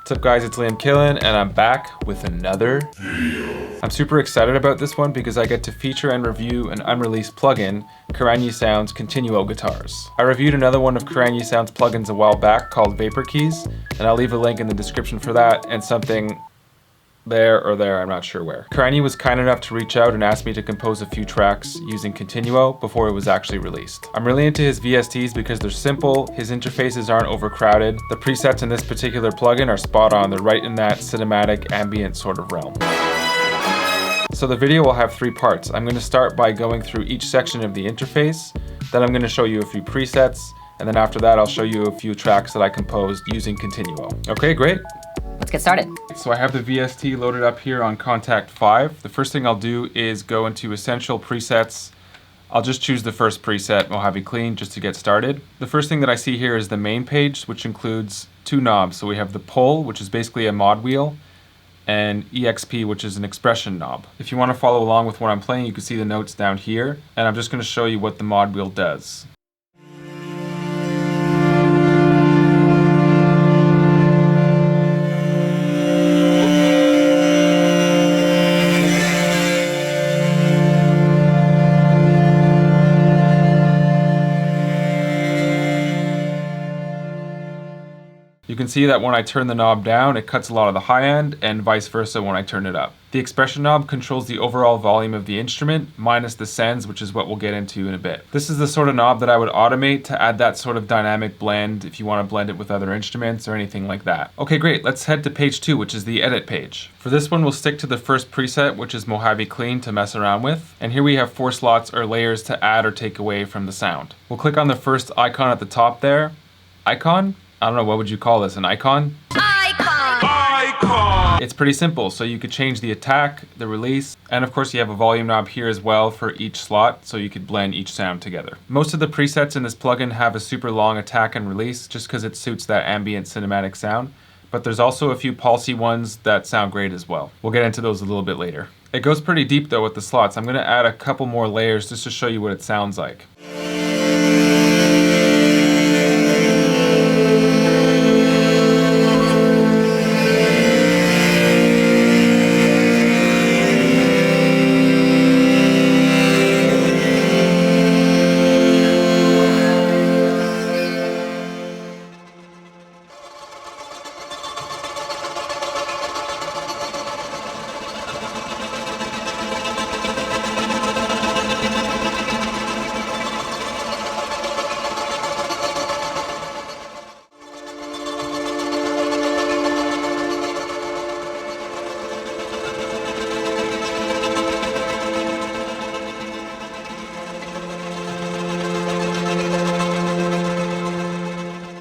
What's up guys, it's Killen and I'm back with another video. I'm super excited about this one because I get to feature and review an unreleased plugin, Karanyi Sound's Continuo guitars. I reviewed another one of Karanyi Sound's plugins a while back called Vapor Keys, and I'll leave a link in the description for that and something there or there, I'm not sure where. Karanyi was kind enough to reach out and ask me to compose a few tracks using Continuo before it was actually released. I'm really into his VSTs because they're simple, his interfaces aren't overcrowded, the presets in this particular plugin are spot on, they're right in that cinematic ambient sort of realm. So the video will have three parts. I'm going to start by going through each section of the interface, then I'm going to show you a few presets, and then after that I'll show you a few tracks that I composed using Continuo. Okay, great. Let's get started. So I have the VST loaded up here on Contact 5. The first thing I'll do is go into Essential Presets. I'll just choose the first preset, Mojave Clean, just to get started. The first thing that I see here is the main page, which includes two knobs. So we have the Pull, which is basically a mod wheel, and EXP, which is an expression knob. If you want to follow along with what I'm playing, you can see the notes down here, and I'm just going to show you what the mod wheel does. You can see that when I turn the knob down, it cuts a lot of the high end, and vice versa when I turn it up. The expression knob controls the overall volume of the instrument, minus the sends, which is what we'll get into in a bit. This is the sort of knob that I would automate to add that sort of dynamic blend if you want to blend it with other instruments or anything like that. Okay, great, let's head to page 2, which is the edit page. For this one, we'll stick to the first preset, which is Mojave Clean, to mess around with. And here we have 4 slots or layers to add or take away from the sound. We'll click on the first icon at the top there. Icon? I don't know, what would you call this, an icon? Icon! It's pretty simple, so you could change the attack, the release, and of course you have a volume knob here as well for each slot, so you could blend each sound together. Most of the presets in this plugin have a super long attack and release just because it suits that ambient cinematic sound, but there's also a few pulsy ones that sound great as well. We'll get into those a little bit later. It goes pretty deep though with the slots. I'm going to add a couple more layers just to show you what it sounds like.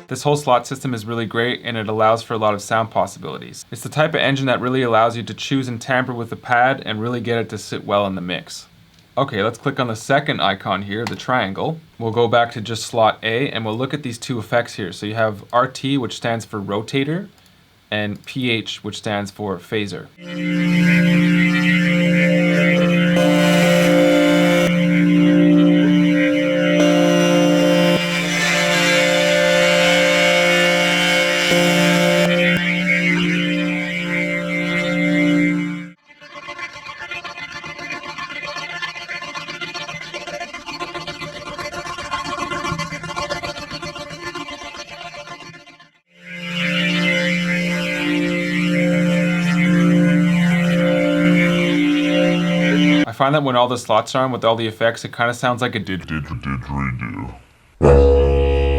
This whole slot system is really great and it allows for a lot of sound possibilities. It's the type of engine that really allows you to choose and tamper with the pad and really get it to sit well in the mix. Okay, let's click on the second icon here, the triangle. We'll go back to just slot A and we'll look at these two effects here. So you have RT, which stands for rotator, and PH, which stands for phaser. I find that when all the slots are on with all the effects, it kind of sounds like a didgeridoo.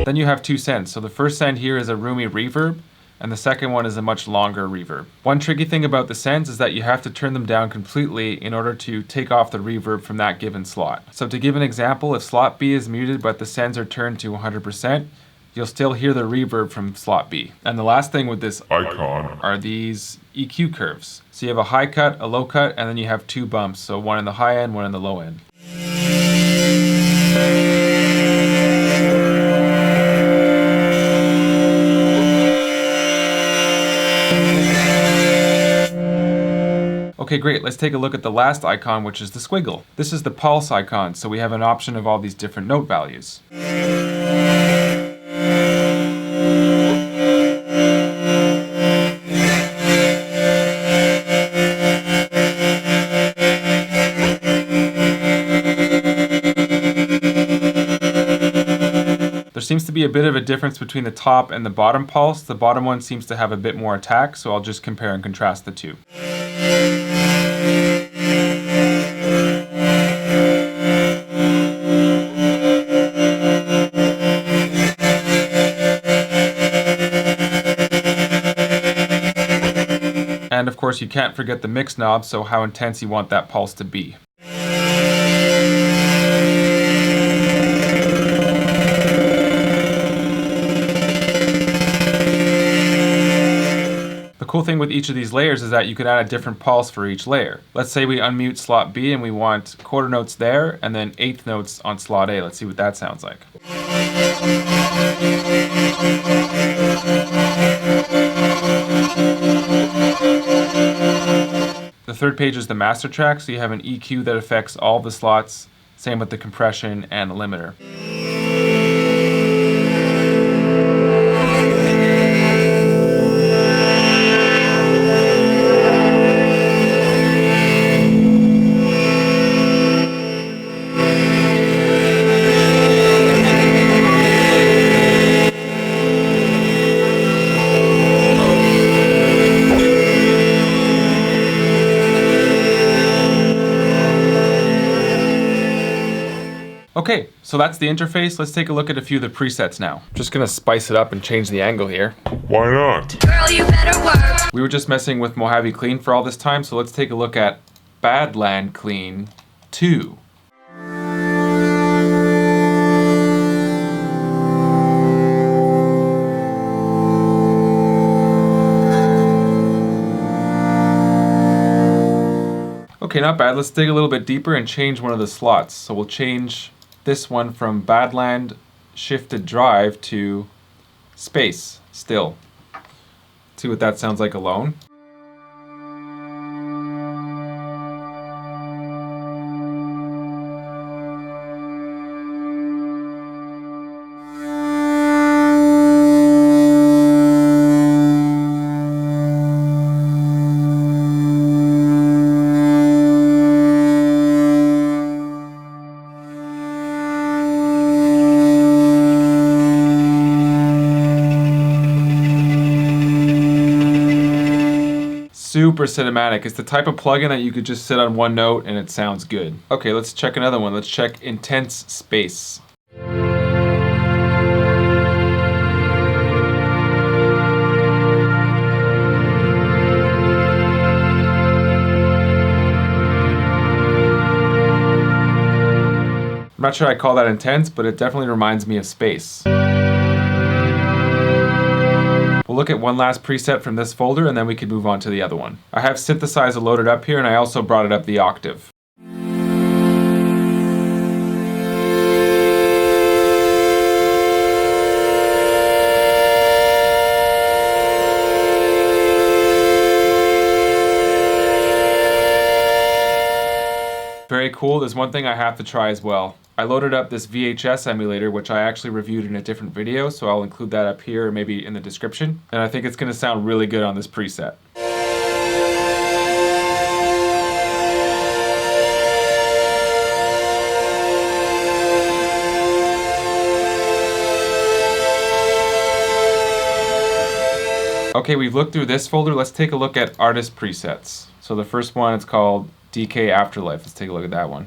Then you have 2 sends. So the first send here is a roomy reverb, and the second one is a much longer reverb. One tricky thing about the sends is that you have to turn them down completely in order to take off the reverb from that given slot. So to give an example, if slot B is muted but the sends are turned to 100%, you'll still hear the reverb from slot B. And the last thing with this icon are these EQ curves. So you have a high cut, a low cut, and then you have 2 bumps. So one in the high end, one in the low end. Okay, great. Let's take a look at the last icon, which is the squiggle. This is the pulse icon, so we have an option of all these different note values. seems to be a bit of a difference between the top and the bottom pulse. The bottom one seems to have a bit more attack, so I'll just compare and contrast the two. And of course you can't forget the mix knob, so how intense you want that pulse to be. The cool thing with each of these layers is that you can add a different pulse for each layer. Let's say we unmute slot B and we want quarter notes there and then eighth notes on slot A. Let's see what that sounds like. The third page is the master track, so you have an EQ that affects all the slots, same with the compression and limiter. Okay, so that's the interface. Let's take a look at a few of the presets now. Just gonna spice it up and change the angle here. Why not? Girl, you better work. We were just messing with Mojave Clean for all this time, so let's take a look at Badland Clean 2. Okay, not bad. Let's dig a little bit deeper and change one of the slots. So we'll change this one from Badland Shifted Drive to Space Still. See what that sounds like alone. Super cinematic. It's the type of plugin that you could just sit on one note and it sounds good. Okay, let's check another one. Let's check Intense Space. I'm not sure I call that intense, but it definitely reminds me of space. We'll look at one last preset from this folder and then we can move on to the other one. I have Synthesizer loaded up here and I also brought it up the octave. Very cool. There's one thing I have to try as well. I loaded up this VHS emulator, which I actually reviewed in a different video, so I'll include that up here, maybe in the description. And I think it's going to sound really good on this preset. Okay, we've looked through this folder. Let's take a look at artist presets. So the first one, it's called DK Afterlife. Let's take a look at that one.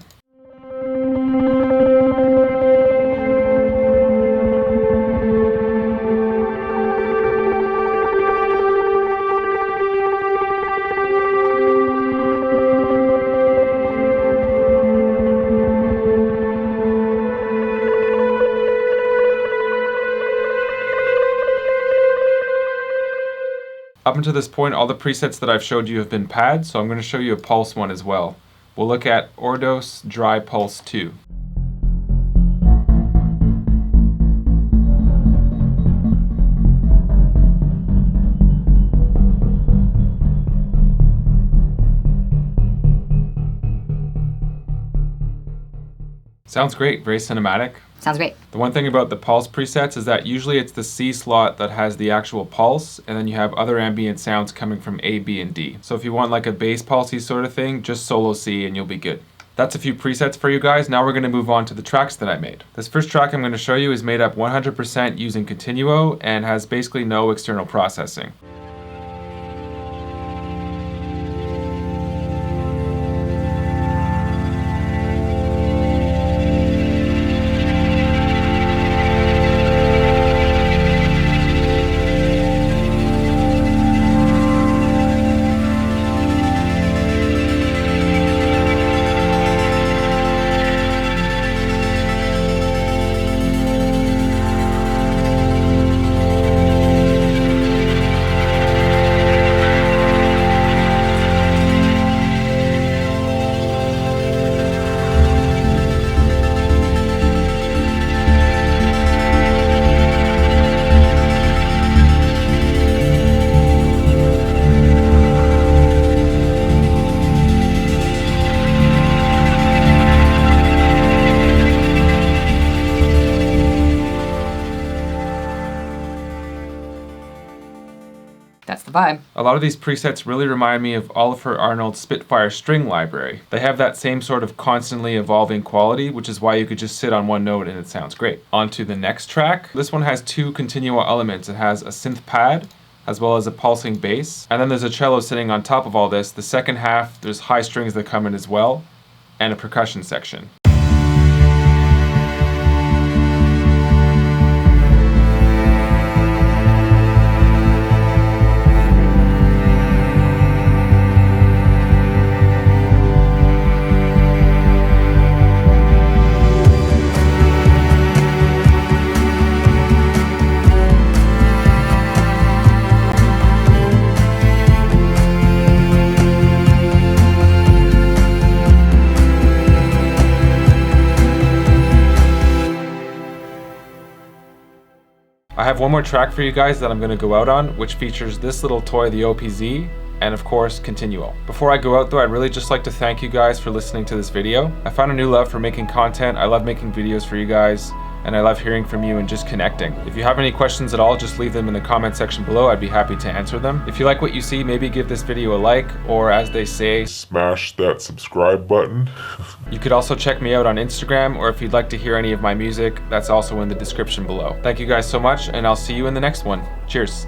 Up until this point, all the presets that I've showed you have been pads, so I'm going to show you a pulse one as well. We'll look at Ordos Dry Pulse 2. Sounds great, very cinematic. Sounds great. The one thing about the pulse presets is that usually it's the C slot that has the actual pulse, and then you have other ambient sounds coming from A, B, and D. So if you want like a bass pulsey sort of thing, just solo C and you'll be good. That's a few presets for you guys. Now we're going to move on to the tracks that I made. This first track I'm going to show you is made up 100% using Continuo and has basically no external processing. That's the vibe. A lot of these presets really remind me of Oliver Arnold's Spitfire string library. They have that same sort of constantly evolving quality, which is why you could just sit on one note and it sounds great. On to the next track. This one has two Continuo elements. It has a synth pad, as well as a pulsing bass. And then there's a cello sitting on top of all this. The second half, there's high strings that come in as well, and a percussion section. I have one more track for you guys that I'm going to go out on, which features this little toy, the OPZ, and of course, Continuo. Before I go out though, I'd really just like to thank you guys for listening to this video. I found a new love for making content. I love making videos for you guys, and I love hearing from you and just connecting. If you have any questions at all, just leave them in the comment section below. I'd be happy to answer them. If you like what you see, maybe give this video a like, or as they say, smash that subscribe button. You could also check me out on Instagram, or if you'd like to hear any of my music, that's also in the description below. Thank you guys so much, and I'll see you in the next one. Cheers.